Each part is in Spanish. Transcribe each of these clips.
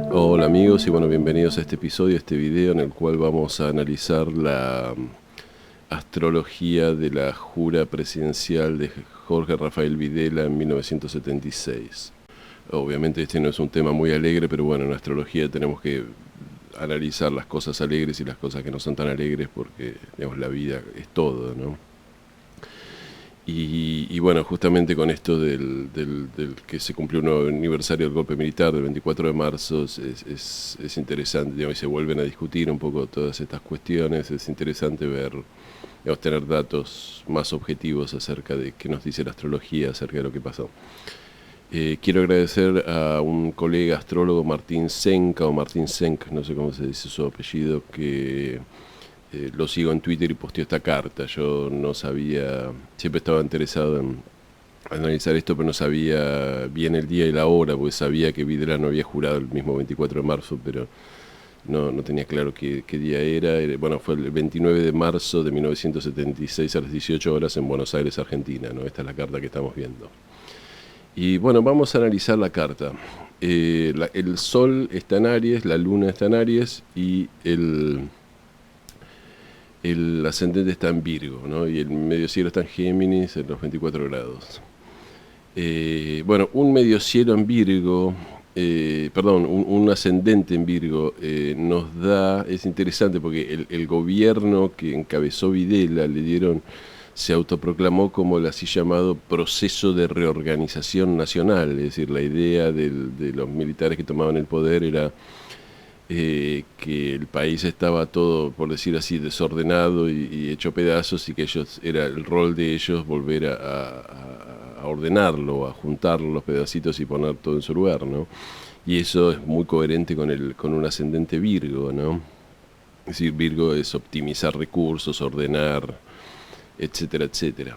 Hola amigos y bueno, bienvenidos a este episodio, a este video en el cual vamos a analizar la astrología de la jura presidencial de Jorge Rafael Videla en 1976. Obviamente este no es un tema muy alegre, pero bueno, en astrología tenemos que analizar las cosas alegres y las cosas que no son tan alegres porque, digamos, la vida es todo, ¿no? Y bueno, justamente con esto del que se cumplió un nuevo aniversario del golpe militar del 24 de marzo, es interesante, digamos, y se vuelven a discutir un poco todas estas cuestiones. Es interesante ver, digamos, tener datos más objetivos acerca de qué nos dice la astrología acerca de lo que pasó. Quiero agradecer a un colega astrólogo, Martín Senca, o Martín Senk, no sé cómo se dice su apellido, que lo sigo en Twitter y posteó esta carta. Yo no sabía, siempre estaba interesado en analizar esto, pero no sabía bien el día y la hora, porque sabía que Videla no había jurado el mismo 24 de marzo, pero no tenía claro qué día era. Bueno, fue el 29 de marzo de 1976 a las 18 horas en Buenos Aires, Argentina, ¿no? Esta es la carta que estamos viendo. Y bueno, vamos a analizar la carta. El Sol está en Aries, la Luna está en Aries y el ascendente está en Virgo, ¿no? Y el medio cielo está en Géminis, en los 24 grados. Bueno, un medio cielo en Virgo, un ascendente en Virgo nos da, es interesante porque el gobierno que encabezó Videla se autoproclamó como el así llamado proceso de reorganización nacional, es decir, la idea de los militares que tomaban el poder era que el país estaba todo, por decir así, desordenado y hecho pedazos, y que era el rol de ellos volver a ordenarlo, a juntar los pedacitos y poner todo en su lugar, ¿no? Y eso es muy coherente con un ascendente Virgo, ¿no? Es decir, Virgo es optimizar recursos, ordenar, etcétera, etcétera.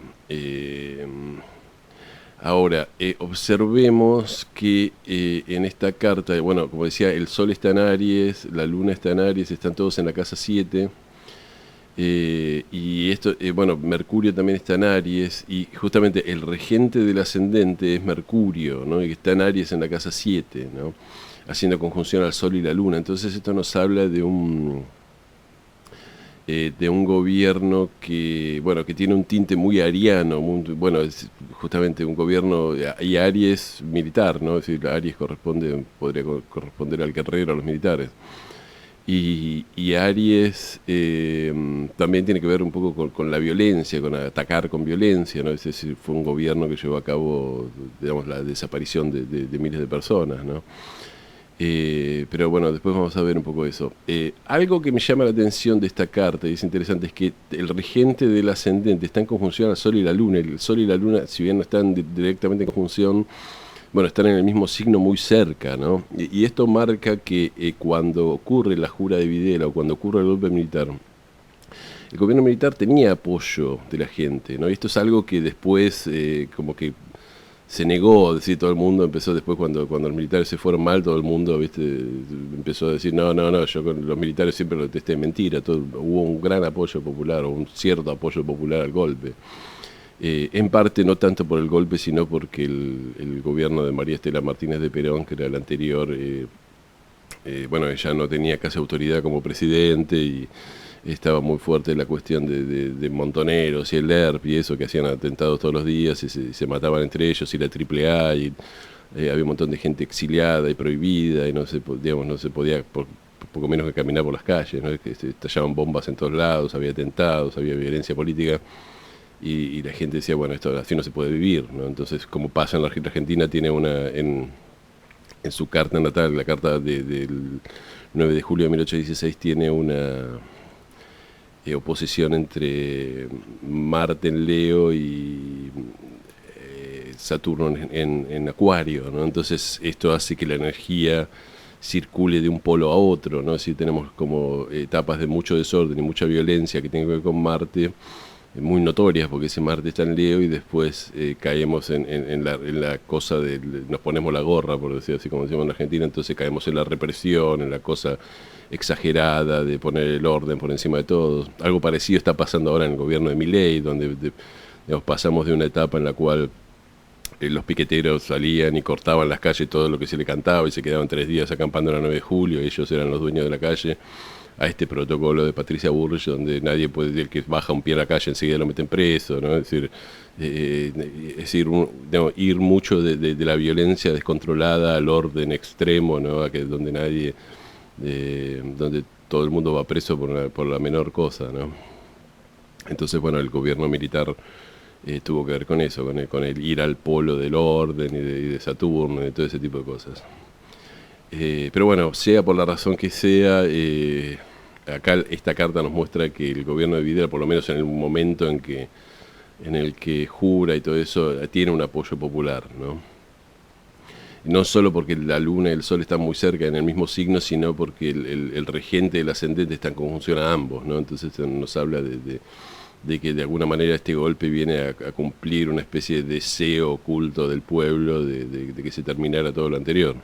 Ahora, observemos que en esta carta, bueno, como decía, el Sol está en Aries, la Luna está en Aries, están todos en la casa 7. Y esto, bueno, Mercurio también está en Aries, y justamente el regente del ascendente es Mercurio, ¿no? Y que está en Aries en la casa 7, ¿no? Haciendo conjunción al Sol y la Luna. Entonces esto nos habla de un gobierno que, bueno, que tiene un tinte muy ariano, bueno, es justamente un gobierno, y Aries militar, ¿no? Es decir, Aries podría corresponder al guerrero, a los militares. Y Aries también tiene que ver un poco con la violencia, con atacar con violencia, ¿no? Es decir, fue un gobierno que llevó a cabo, digamos, la desaparición de miles de personas, ¿no? Pero bueno, después vamos a ver un poco eso. Algo que me llama la atención de esta carta, y es interesante, es que el regente del ascendente está en conjunción al Sol y la Luna. El Sol y la Luna, si bien no están directamente en conjunción, bueno, están en el mismo signo muy cerca, ¿no? Y esto marca que cuando ocurre la jura de Videla o cuando ocurre el golpe militar, el gobierno militar tenía apoyo de la gente, ¿no? Y esto es algo que después como que se negó, decir, todo el mundo empezó después cuando los militares se fueron mal, todo el mundo, viste, empezó a decir, no, yo con los militares siempre lo detesté, mentira, hubo un gran apoyo popular, o un cierto apoyo popular al golpe. En parte no tanto por el golpe, sino porque el gobierno de María Estela Martínez de Perón, que era el anterior, bueno, ella no tenía casi autoridad como presidente y estaba muy fuerte la cuestión de Montoneros y el ERP y eso, que hacían atentados todos los días y se mataban entre ellos, y la AAA, y había un montón de gente exiliada y prohibida, y digamos, no se podía por poco menos que caminar por las calles, ¿no? Que se estallaban bombas en todos lados, había atentados, había violencia política, y la gente decía, bueno, esto así no se puede vivir, ¿no? Entonces, como pasa en la Argentina, tiene en su carta natal, la carta del 9 de julio de 1816, tiene una oposición entre Marte en Leo y Saturno en Acuario, ¿no? Entonces esto hace que la energía circule de un polo a otro, ¿no? Si tenemos como etapas de mucho desorden y mucha violencia que tienen que ver con Marte, muy notorias, porque ese Marte está en Leo, y después caemos en la cosa nos ponemos la gorra, por decir así, como decimos en Argentina, entonces caemos en la represión, en la cosa exagerada de poner el orden por encima de todo. Algo parecido está pasando ahora en el gobierno de Milei, donde digamos, pasamos de una etapa en la cual los piqueteros salían y cortaban las calles todo lo que se le cantaba y se quedaban 3 días acampando en la 9 de julio, ellos eran los dueños de la calle, a este protocolo de Patricia Bullrich, donde nadie puede decir que baja un pie a la calle enseguida lo meten preso, ¿no? Es decir, ir mucho de la violencia descontrolada al orden extremo, ¿no? Donde nadie, donde todo el mundo va preso por la menor cosa, ¿no? Entonces, bueno, el gobierno militar tuvo que ver con eso, con el ir al polo del orden y de Saturno y todo ese tipo de cosas. Pero bueno, sea por la razón que sea, acá esta carta nos muestra que el gobierno de Videla, por lo menos en el momento en el que jura y todo eso, tiene un apoyo popular, ¿no? No solo porque la luna y el sol están muy cerca en el mismo signo, sino porque el regente y el ascendente están en conjunción a ambos, ¿no? Entonces nos habla de que de alguna manera este golpe viene a cumplir una especie de deseo oculto del pueblo de que se terminara todo lo anterior.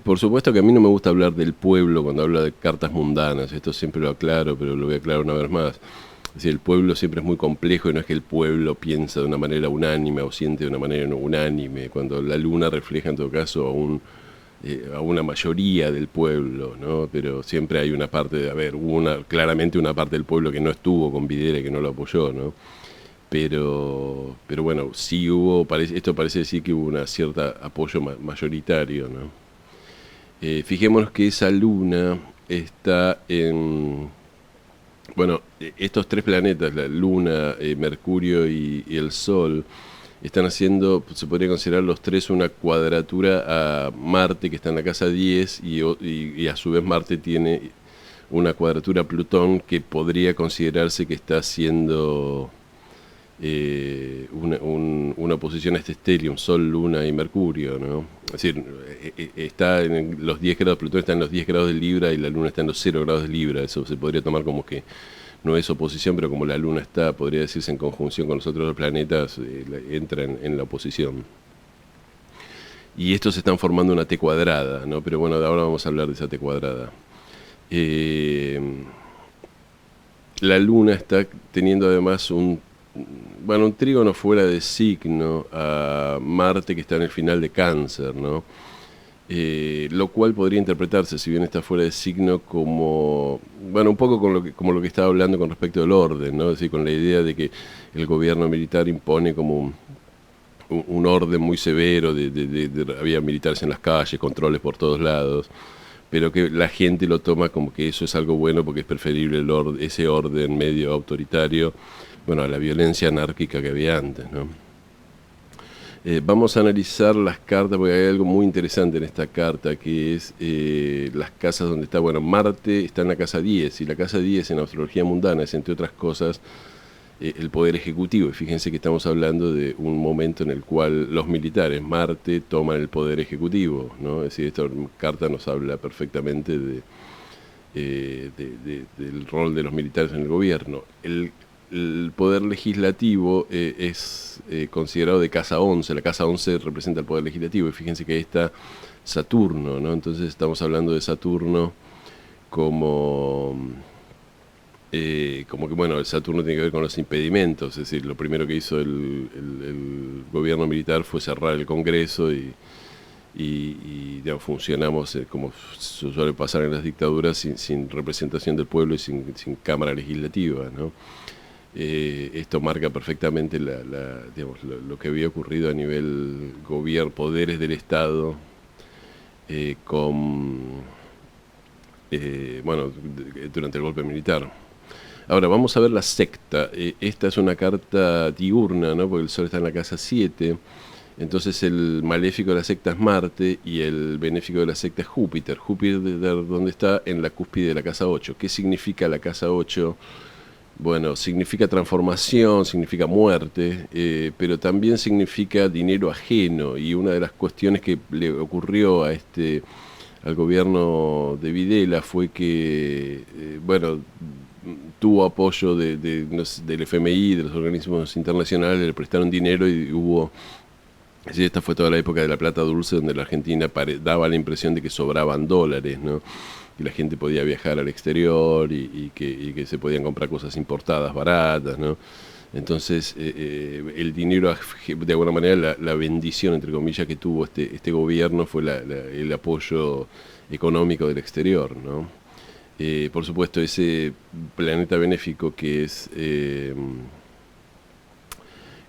Por supuesto que a mí no me gusta hablar del pueblo cuando hablo de cartas mundanas, esto siempre lo aclaro, pero lo voy a aclarar una vez más. Es decir, el pueblo siempre es muy complejo y no es que el pueblo piensa de una manera unánime o siente de una manera no unánime, cuando la luna refleja en todo caso a una mayoría del pueblo, ¿no? Pero siempre hay una parte, claramente una parte del pueblo que no estuvo con Videla y que no lo apoyó, ¿no? Pero bueno, sí esto parece decir que hubo un cierto apoyo mayoritario, ¿no? Fijémonos que esa luna está en... Bueno, estos 3 planetas, la luna, Mercurio y el Sol, están haciendo, se podría considerar los 3 una cuadratura a Marte, que está en la casa 10, y a su vez Marte tiene una cuadratura a Plutón, que podría considerarse que está haciendo una oposición a este stellium, Sol, Luna y Mercurio, ¿no? Es decir, está en los 10 grados, Plutón está en los 10 grados de Libra y la Luna está en los 0 grados de Libra. Eso se podría tomar como que no es oposición, pero como la Luna está, podría decirse, en conjunción con los otros planetas, entra en la oposición. Y estos están formando una T cuadrada, ¿no? Pero bueno, ahora vamos a hablar de esa T cuadrada. La Luna está teniendo además un trígono fuera de signo a Marte, que está en el final de Cáncer, ¿no? Lo cual podría interpretarse, si bien está fuera de signo, como, un poco como lo que estaba hablando con respecto al orden, ¿no? Es decir, con la idea de que el gobierno militar impone como un orden muy severo, había militares en las calles, controles por todos lados, pero que la gente lo toma como que eso es algo bueno porque es preferible ese orden medio autoritario, a la violencia anárquica que había antes, ¿no? Vamos a analizar las cartas porque hay algo muy interesante en esta carta, que es las casas donde está, Marte está en la casa 10, y la casa 10 en astrología mundana es, entre otras cosas, el poder ejecutivo. Y fíjense que estamos hablando de un momento en el cual los militares, Marte, toman el poder ejecutivo, ¿no? Es decir, esta carta nos habla perfectamente del rol de los militares en el gobierno. El poder legislativo es considerado de casa 11. La casa 11 representa el poder legislativo, y fíjense que ahí está Saturno, ¿no? Entonces estamos hablando de Saturno como que, el Saturno tiene que ver con los impedimentos. Es decir, lo primero que hizo el gobierno militar fue cerrar el Congreso y funcionamos como suele pasar en las dictaduras, sin representación del pueblo y sin cámara legislativa, ¿no? Esto marca perfectamente lo que había ocurrido a nivel poderes del Estado durante el golpe militar. Ahora vamos a ver la secta. Esta es una carta diurna, ¿no? Porque el Sol está en la casa 7. Entonces el maléfico de la secta es Marte y el benéfico de la secta es Júpiter. Júpiter, ¿dónde está? En la cúspide de la casa 8. ¿Qué significa la casa 8? Significa transformación, significa muerte, pero también significa dinero ajeno. Y una de las cuestiones que le ocurrió al gobierno de Videla fue que, tuvo apoyo del FMI, de los organismos internacionales, le prestaron dinero y hubo... Esta fue toda la época de la plata dulce, donde la Argentina daba la impresión de que sobraban dólares, ¿no? Y la gente podía viajar al exterior y que se podían comprar cosas importadas baratas, ¿no? Entonces, el dinero, de alguna manera, la bendición, entre comillas, que tuvo este gobierno fue el apoyo económico del exterior, ¿no? Por supuesto, ese planeta benéfico que es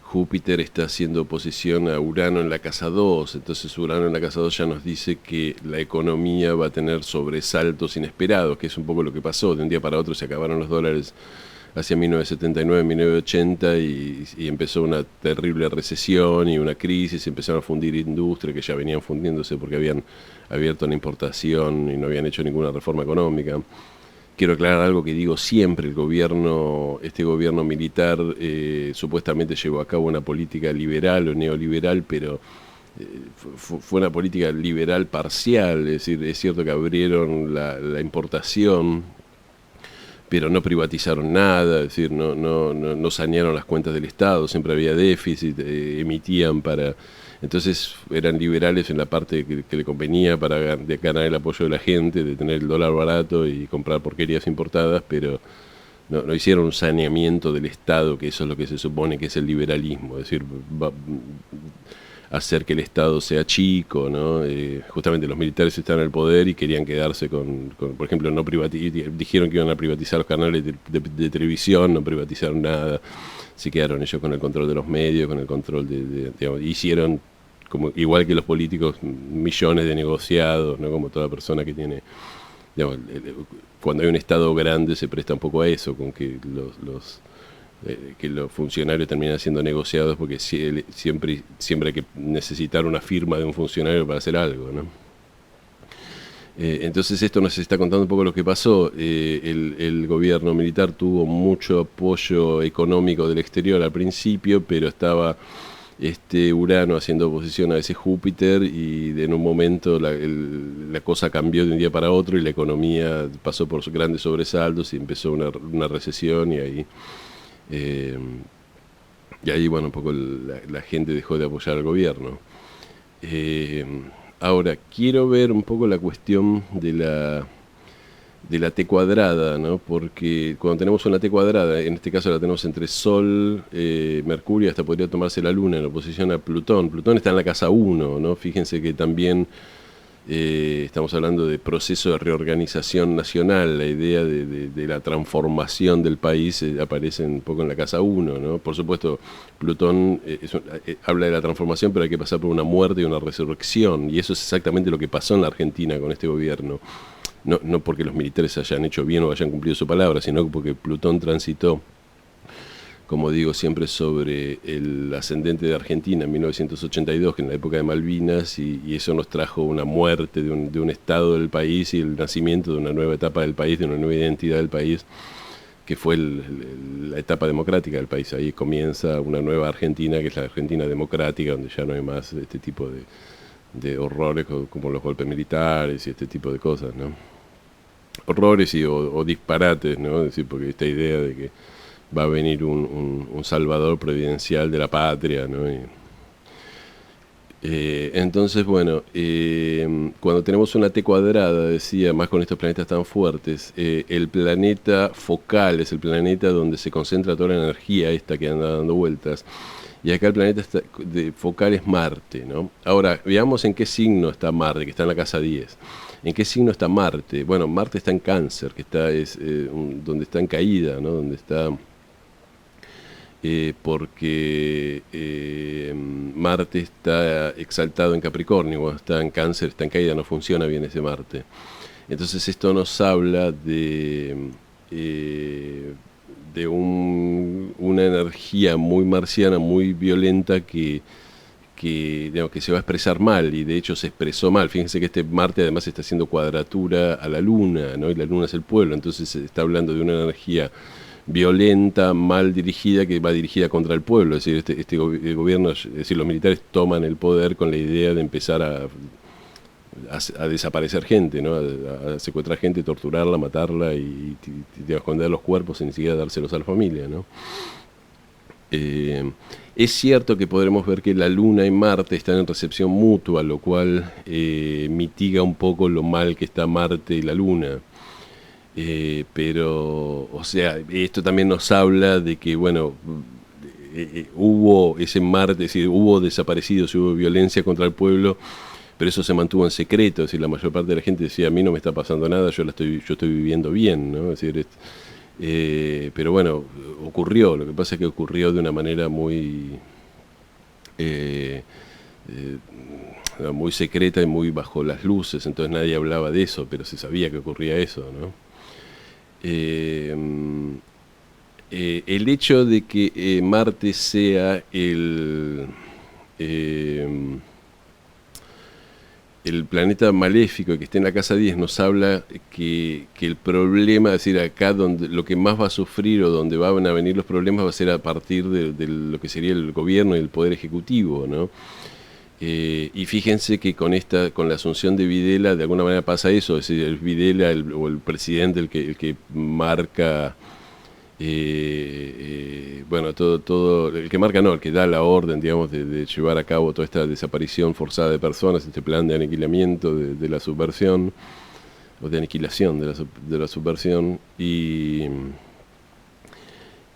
Júpiter está haciendo oposición a Urano en la casa 2, entonces Urano en la casa 2 ya nos dice que la economía va a tener sobresaltos inesperados, que es un poco lo que pasó, de un día para otro se acabaron los dólares hacia 1979, 1980 y empezó una terrible recesión y una crisis, empezaron a fundir industria que ya venían fundiéndose porque habían abierto la importación y no habían hecho ninguna reforma económica. Quiero aclarar algo que digo siempre, este gobierno militar supuestamente llevó a cabo una política liberal o neoliberal, pero fue una política liberal parcial, es decir, es cierto que abrieron la importación, pero no privatizaron nada, es decir, no sanearon las cuentas del Estado, siempre había déficit, emitían para... Entonces eran liberales en la parte que le convenía para ganar el apoyo de la gente, de tener el dólar barato y comprar porquerías importadas, pero no hicieron un saneamiento del Estado, que eso es lo que se supone que es el liberalismo, es decir, hacer que el Estado sea chico, ¿no? Justamente los militares están en el poder y querían quedarse por ejemplo, dijeron que iban a privatizar los canales de televisión, no privatizaron nada, se quedaron ellos con el control de los medios, con el control digamos, hicieron, como igual que los políticos, millones de negociados, ¿no? Como toda persona que tiene, digamos, cuando hay un Estado grande se presta un poco a eso, con que que los funcionarios terminan siendo negociados porque siempre hay que necesitar una firma de un funcionario para hacer algo, ¿no? Entonces esto nos está contando un poco lo que pasó. El gobierno militar tuvo mucho apoyo económico del exterior al principio, pero estaba Urano haciendo oposición a ese Júpiter y en un momento la cosa cambió de un día para otro y la economía pasó por grandes sobresaltos y empezó una recesión y ahí, bueno, un poco la gente dejó de apoyar al gobierno. Ahora, quiero ver un poco la cuestión de la T cuadrada, ¿no? Porque cuando tenemos una T cuadrada, en este caso la tenemos entre Sol, Mercurio, hasta podría tomarse la Luna en oposición a Plutón. Plutón está en la casa 1, ¿no? Fíjense que también estamos hablando de proceso de reorganización nacional, la idea de la transformación del país aparece un poco en la casa 1, ¿no? Por supuesto, Plutón habla de la transformación, pero hay que pasar por una muerte y una resurrección, y eso es exactamente lo que pasó en la Argentina con este gobierno. No porque los militares hayan hecho bien o hayan cumplido su palabra, sino porque Plutón transitó, como digo siempre, sobre el ascendente de Argentina en 1982, que en la época de Malvinas, y eso nos trajo una muerte de un estado del país y el nacimiento de una nueva etapa del país, de una nueva identidad del país, que fue la etapa democrática del país. Ahí comienza una nueva Argentina, que es la Argentina democrática, donde ya no hay más este tipo de horrores como los golpes militares y este tipo de cosas, ¿no? Horrores o disparates, ¿no? Es decir, porque esta idea de que va a venir un salvador providencial de la patria, ¿no? Entonces, bueno, cuando tenemos una T cuadrada, decía, más con estos planetas tan fuertes, el planeta focal es el planeta donde se concentra toda la energía esta que anda dando vueltas, y acá el planeta focal es Marte, ¿no? Ahora, veamos en qué signo está Marte, que está en la casa 10. ¿En qué signo está Marte? Bueno, Marte está en Cáncer, que donde está en caída, ¿no? Donde está... porque Marte está exaltado en Capricornio, cuando está en Cáncer, está en caída, no funciona bien ese Marte. Entonces esto nos habla de una energía muy marciana, muy violenta digamos, que se va a expresar mal, y de hecho se expresó mal. Fíjense que este Marte además está haciendo cuadratura a la Luna, ¿no? Y la Luna es el pueblo, entonces se está hablando de una energía violenta, mal dirigida, que va dirigida contra el pueblo. Es decir, el gobierno, es decir, los militares toman el poder con la idea de empezar a desaparecer gente, ¿no? A secuestrar gente, torturarla, matarla y esconder los cuerpos sin ni siquiera dárselos a la familia, ¿no? Es cierto que podremos ver que la Luna y Marte están en recepción mutua, lo cual mitiga un poco lo mal que está Marte y la Luna. Pero, o sea, esto también nos habla de que, bueno, hubo ese martes, es decir, hubo desaparecidos, hubo violencia contra el pueblo, pero eso se mantuvo en secreto, es decir, la mayor parte de la gente decía, a mí no me está pasando nada, yo estoy viviendo bien, ¿no? Es decir, pero bueno, ocurrió, lo que pasa es que ocurrió de una manera eh, muy secreta y muy bajo las luces, entonces nadie hablaba de eso, pero se sabía que ocurría eso, ¿no? Eh, el hecho de que Marte sea eh, el planeta maléfico y que esté en la casa 10 nos habla que el problema, es decir, acá donde lo que más va a sufrir o donde van a venir los problemas va a ser a partir de lo que sería el gobierno y el poder ejecutivo, ¿no? Y fíjense que con la asunción de Videla de alguna manera pasa eso, es decir, el Videla o el presidente el que marca, bueno, todo, el que marca no, el que da la orden, digamos, de llevar a cabo toda esta desaparición forzada de personas, este plan de aniquilamiento de la subversión, o de aniquilación de la subversión,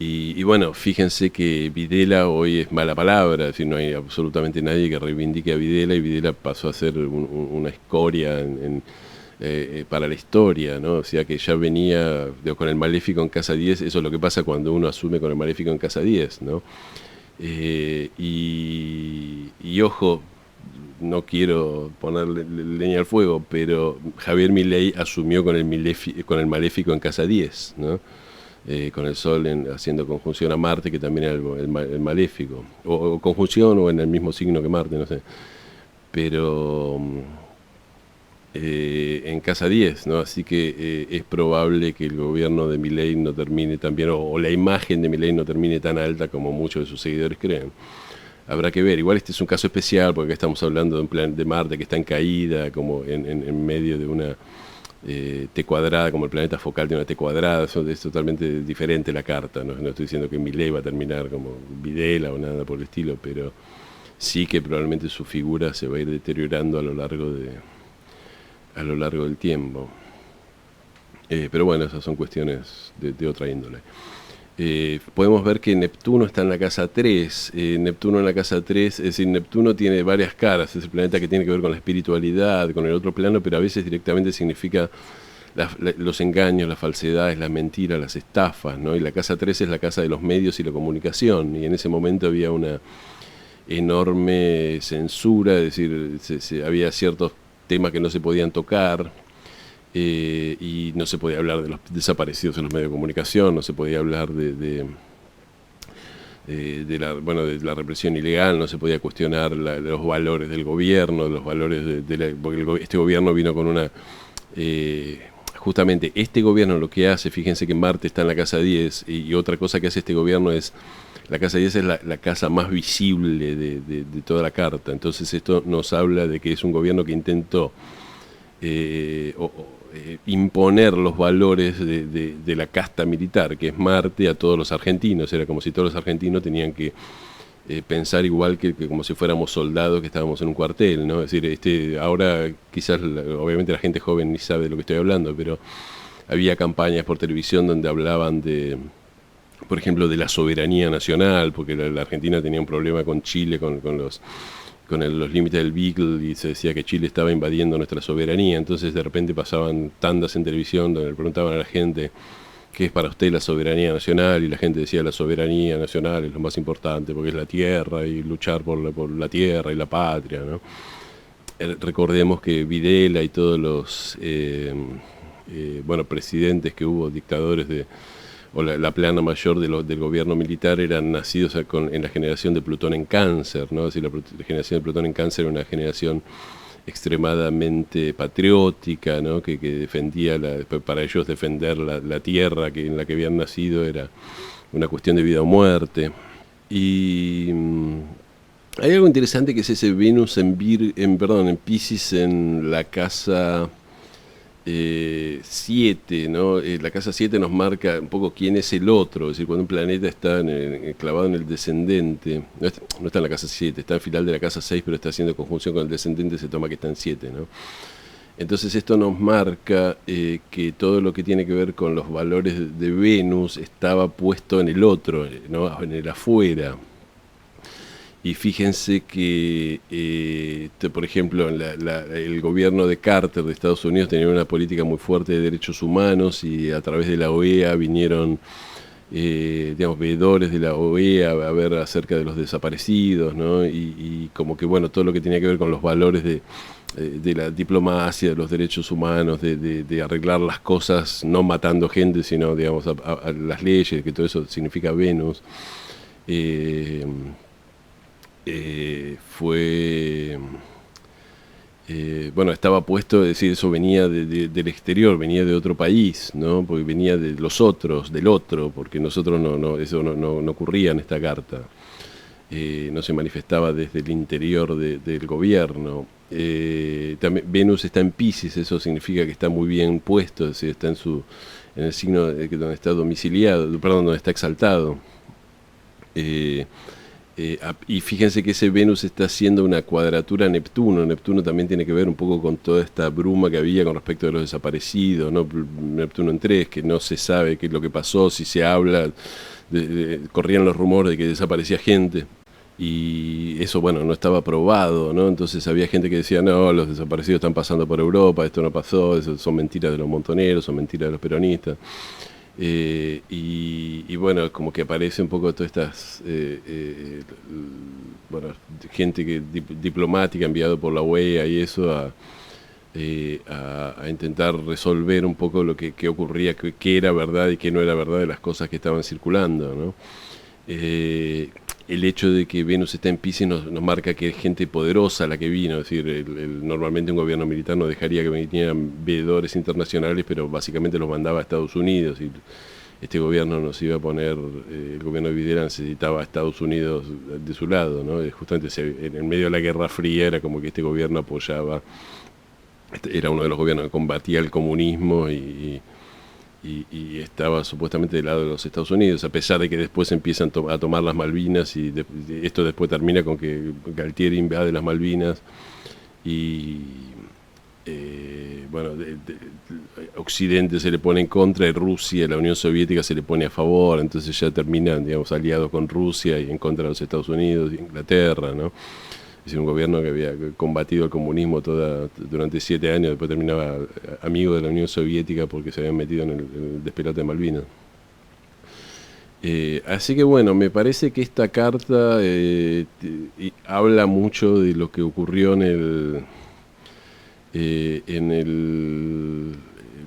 y bueno, fíjense que Videla hoy es mala palabra, es decir, no hay absolutamente nadie que reivindique a Videla, y Videla pasó a ser una escoria para la historia, ¿no? O sea que ya venía con el maléfico en casa 10, eso es lo que pasa cuando uno asume con el maléfico en casa 10, ¿no? Y ojo, no quiero ponerle leña al fuego, pero Javier Milei asumió con el maléfico en casa 10, ¿no? Con el Sol haciendo conjunción a Marte, que también era el maléfico, o conjunción o en el mismo signo que Marte, no sé, pero en casa 10, ¿no? Así que es probable que el gobierno de Milei no termine tan bien, o la imagen de Milei no termine tan alta como muchos de sus seguidores creen. Habrá que ver, igual este es un caso especial porque acá estamos hablando de un plan de Marte que está en caída, como en medio de una T cuadrada, como el planeta focal de una T cuadrada. Es totalmente diferente la carta, no estoy diciendo que Milei va a terminar como Videla o nada por el estilo, pero sí que probablemente su figura se va a ir deteriorando a lo largo del tiempo. Pero bueno, esas son cuestiones de otra índole. Podemos ver que Neptuno está en la casa 3. Neptuno en la casa 3, es decir, Neptuno tiene varias caras, es el planeta que tiene que ver con la espiritualidad, con el otro plano, pero a veces directamente significa los engaños, las falsedades, las mentiras, las estafas, ¿no? Y la casa 3 es la casa de los medios y la comunicación, y en ese momento había una enorme censura, es decir, había ciertos temas que no se podían tocar, y no se podía hablar de los desaparecidos en los medios de comunicación, no se podía hablar de la represión ilegal, no se podía cuestionar los valores del gobierno, los valores porque este gobierno vino con una... justamente este gobierno lo que hace, fíjense que Marte está en la casa 10, y otra cosa que hace este gobierno es, la casa 10 es la casa más visible de toda la carta, entonces esto nos habla de que es un gobierno que intentó imponer los valores de la casta militar, que es Marte, a todos los argentinos. Era como si todos los argentinos tenían que pensar igual que como si fuéramos soldados que estábamos en un cuartel, ¿no? Es decir, ahora quizás, obviamente la gente joven ni sabe de lo que estoy hablando, pero había campañas por televisión donde hablaban por ejemplo, de la soberanía nacional, porque la Argentina tenía un problema con Chile, con los límites del Beagle, y se decía que Chile estaba invadiendo nuestra soberanía. Entonces de repente pasaban tandas en televisión donde le preguntaban a la gente qué es para usted la soberanía nacional, y la gente decía la soberanía nacional es lo más importante porque es la tierra y luchar por la tierra y la patria, ¿no? Recordemos que Videla y todos los presidentes que hubo, dictadores o la plana mayor del gobierno militar, eran nacidos en la generación de Plutón en Cáncer, ¿no? Es decir, la generación de Plutón en Cáncer era una generación extremadamente patriótica, ¿no? Que defendía, para ellos defender la tierra en la que habían nacido era una cuestión de vida o muerte. Y hay algo interesante que es ese Venus en Piscis en la casa 7, ¿no? La casa 7 nos marca un poco quién es el otro, es decir, cuando un planeta está clavado en el descendente, no está en la casa 7, está al final de la casa 6, pero está haciendo conjunción con el descendente, se toma que está en 7, ¿no? Entonces esto nos marca que todo lo que tiene que ver con los valores de Venus estaba puesto en el otro, ¿no? En el afuera. Y fíjense que, por ejemplo, el gobierno de Carter de Estados Unidos tenía una política muy fuerte de derechos humanos y a través de la OEA vinieron, digamos, veedores de la OEA a ver acerca de los desaparecidos, ¿no? Y como que, bueno, todo lo que tenía que ver con los valores de la diplomacia, de los derechos humanos, de arreglar las cosas, no matando gente, sino, digamos, a las leyes, que todo eso significa Venus. Eh, fue bueno, estaba puesto, es decir, eso venía del exterior, venía de otro país, ¿no? Porque venía de los otros, del otro, porque nosotros eso no ocurría en esta carta. No se manifestaba desde el interior del gobierno. También Venus está en Piscis, eso significa que está muy bien puesto, es decir, está en el signo donde está domiciliado, perdón, donde está exaltado. Y fíjense que ese Venus está haciendo una cuadratura a Neptuno. Neptuno también tiene que ver un poco con toda esta bruma que había con respecto de los desaparecidos, ¿no? Neptuno en 3, que no se sabe qué es lo que pasó, si se habla, corrían los rumores de que desaparecía gente. Y eso, bueno, no estaba probado, ¿no? Entonces había gente que decía, no, los desaparecidos están pasando por Europa, esto no pasó, eso son mentiras de los montoneros, son mentiras de los peronistas. Y bueno, como que aparece un poco todas estas bueno, gente diplomática enviado por la OEA y eso a intentar resolver un poco lo que ocurría, qué era verdad y qué no era verdad de las cosas que estaban circulando, ¿no? El hecho de que Venus está en Piscis nos marca que es gente poderosa la que vino, es decir, normalmente un gobierno militar no dejaría que vinieran veedores internacionales, pero básicamente los mandaba a Estados Unidos, y este gobierno nos iba a poner, el gobierno de Videla necesitaba a Estados Unidos de su lado, ¿no? Justamente en el medio de la Guerra Fría era como que este gobierno apoyaba, era uno de los gobiernos que combatía el comunismo y estaba supuestamente del lado de los Estados Unidos, a pesar de que después empiezan a tomar las Malvinas y esto después termina con que Galtieri invade las Malvinas y bueno, Occidente se le pone en contra y Rusia, la Unión Soviética se le pone a favor, entonces ya terminan, digamos, aliados con Rusia y en contra de los Estados Unidos y Inglaterra, ¿no? Es decir, un gobierno que había combatido el comunismo durante 7 años, después terminaba amigo de la Unión Soviética porque se habían metido en el despelote de Malvinas. Así que bueno, me parece que esta carta habla mucho de lo que ocurrió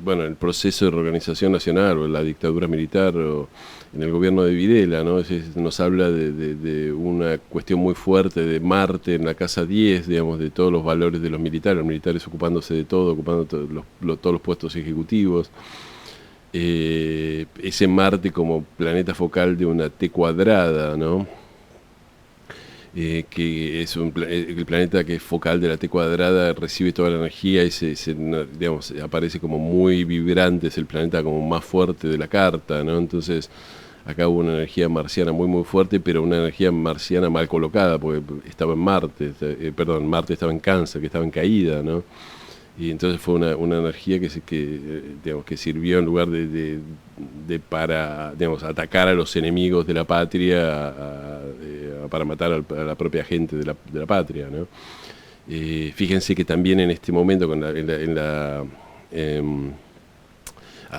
bueno, el proceso de reorganización nacional o en la dictadura militar o en el gobierno de Videla, ¿no? Nos habla de una cuestión muy fuerte de Marte en la casa 10, digamos, de todos los valores de los militares ocupándose de todo, ocupando todos los puestos ejecutivos. Ese Marte como planeta focal de una T cuadrada, ¿no? Que es el planeta que es focal de la T cuadrada, recibe toda la energía y digamos, aparece como muy vibrante, es el planeta como más fuerte de la carta, ¿no? Entonces acá hubo una energía marciana muy muy fuerte, pero una energía marciana mal colocada, porque estaba en Marte, perdón, Marte estaba en Cáncer, que estaba en caída, ¿no? Y entonces fue una energía digamos, que sirvió en lugar para, digamos, atacar a los enemigos de la patria, para matar a la propia gente de la patria, ¿no? Fíjense que también en este momento,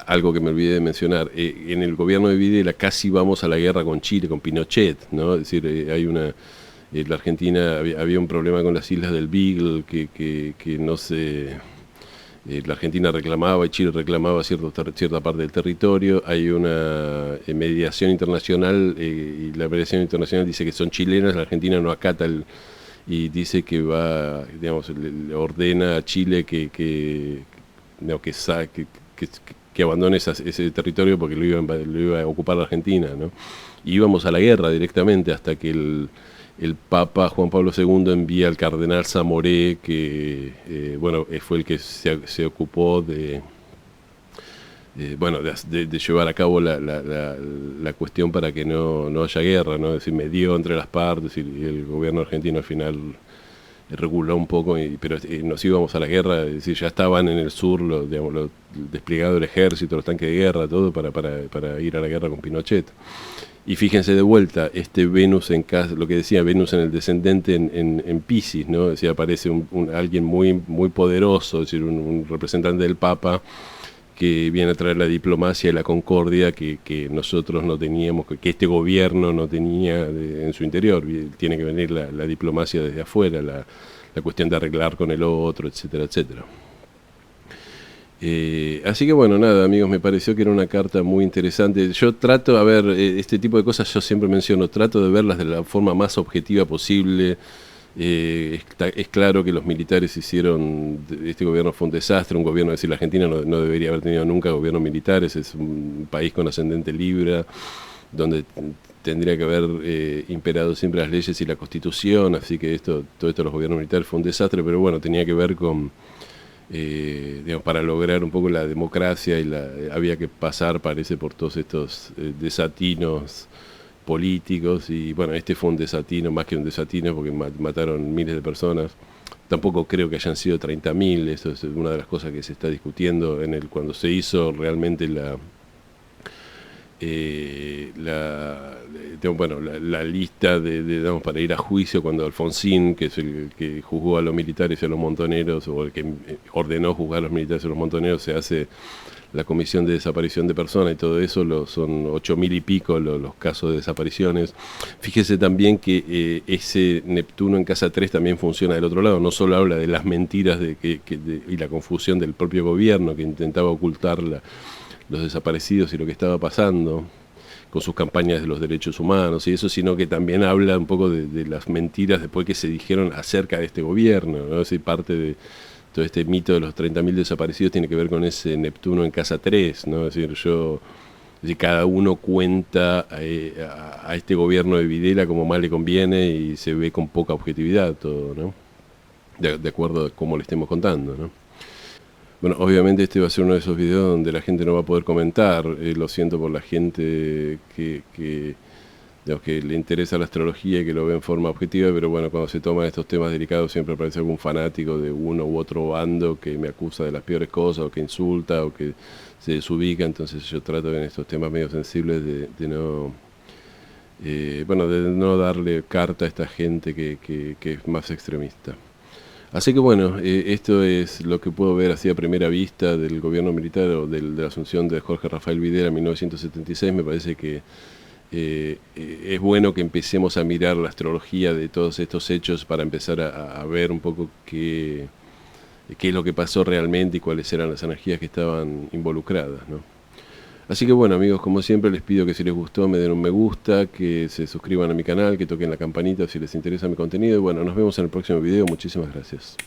algo que me olvidé de mencionar, en el gobierno de Videla casi vamos a la guerra con Chile, con Pinochet, ¿no? Es decir, la Argentina había un problema con las islas del Beagle que no se... la Argentina reclamaba y Chile reclamaba cierta parte del territorio. Hay una mediación internacional y la mediación internacional dice que son chilenas, la Argentina no acata y dice que va, digamos, le ordena a Chile que abandone ese territorio porque lo iba a ocupar la Argentina, ¿no? Y íbamos a la guerra directamente hasta que el Papa Juan Pablo II envía al cardenal Zamoré, que bueno, fue el que se ocupó bueno, de llevar a cabo la cuestión para que no haya guerra, ¿no? Es decir, medió entre las partes y el gobierno argentino al final reguló un poco, pero nos íbamos a la guerra, es decir, ya estaban en el sur, desplegado el ejército, los tanques de guerra, todo para ir a la guerra con Pinochet. Y fíjense de vuelta, este Venus en casa, lo que decía, Venus en el descendente en Piscis, ¿no? Es decir, aparece alguien muy poderoso, es decir, un representante del Papa que viene a traer la diplomacia y la concordia que nosotros no teníamos, que este gobierno no tenía en su interior. Tiene que venir la diplomacia desde afuera, la cuestión de arreglar con el otro, etcétera, etcétera. Así que bueno, nada, amigos, me pareció que era una carta muy interesante. Yo trato, a ver, este tipo de cosas yo siempre menciono, trato de verlas de la forma más objetiva posible. Es claro que los militares hicieron, este gobierno fue un desastre, un gobierno, es decir, la Argentina no debería haber tenido nunca gobiernos militares, es un país con ascendente Libra, donde tendría que haber imperado siempre las leyes y la Constitución, así que todo esto de los gobiernos militares fue un desastre, pero bueno, tenía que ver con digamos, para lograr un poco la democracia había que pasar, parece, por todos estos desatinos políticos, y bueno, este fue un desatino, más que un desatino, porque mataron miles de personas. Tampoco creo que hayan sido 30.000, eso es una de las cosas que se está discutiendo cuando se hizo realmente la lista digamos, para ir a juicio, cuando Alfonsín, que es el que juzgó a los militares y a los montoneros, o el que ordenó juzgar a los militares y a los montoneros, se hace la comisión de desaparición de personas y todo eso, son 8.000 y pico los casos de desapariciones. Fíjese también que ese Neptuno en casa 3 también funciona del otro lado, no solo habla de las mentiras y la confusión del propio gobierno que intentaba ocultar los desaparecidos y lo que estaba pasando con sus campañas de los derechos humanos y eso, sino que también habla un poco de las mentiras después que se dijeron acerca de este gobierno, ¿no? Es parte de todo este mito de los 30.000 desaparecidos tiene que ver con ese Neptuno en casa 3, ¿no? Es decir, cada uno cuenta a este gobierno de Videla como más le conviene y se ve con poca objetividad todo, ¿no? De acuerdo a cómo le estemos contando, ¿no? Bueno, obviamente este va a ser uno de esos videos donde la gente no va a poder comentar. Lo siento por la gente digamos, que le interesa la astrología y que lo ve en forma objetiva, pero bueno, cuando se toman estos temas delicados siempre aparece algún fanático de uno u otro bando que me acusa de las peores cosas, o que insulta, o que se desubica. Entonces yo trato en estos temas medio sensibles de no darle carta a esta gente que es más extremista. Así que bueno, esto es lo que puedo ver así a primera vista del gobierno militar o de la asunción de Jorge Rafael Videla en 1976. Me parece que es bueno que empecemos a mirar la astrología de todos estos hechos para empezar a ver un poco qué es lo que pasó realmente y cuáles eran las energías que estaban involucradas, ¿no? Así que bueno, amigos, como siempre les pido que si les gustó me den un me gusta, que se suscriban a mi canal, que toquen la campanita si les interesa mi contenido. Y bueno, nos vemos en el próximo video. Muchísimas gracias.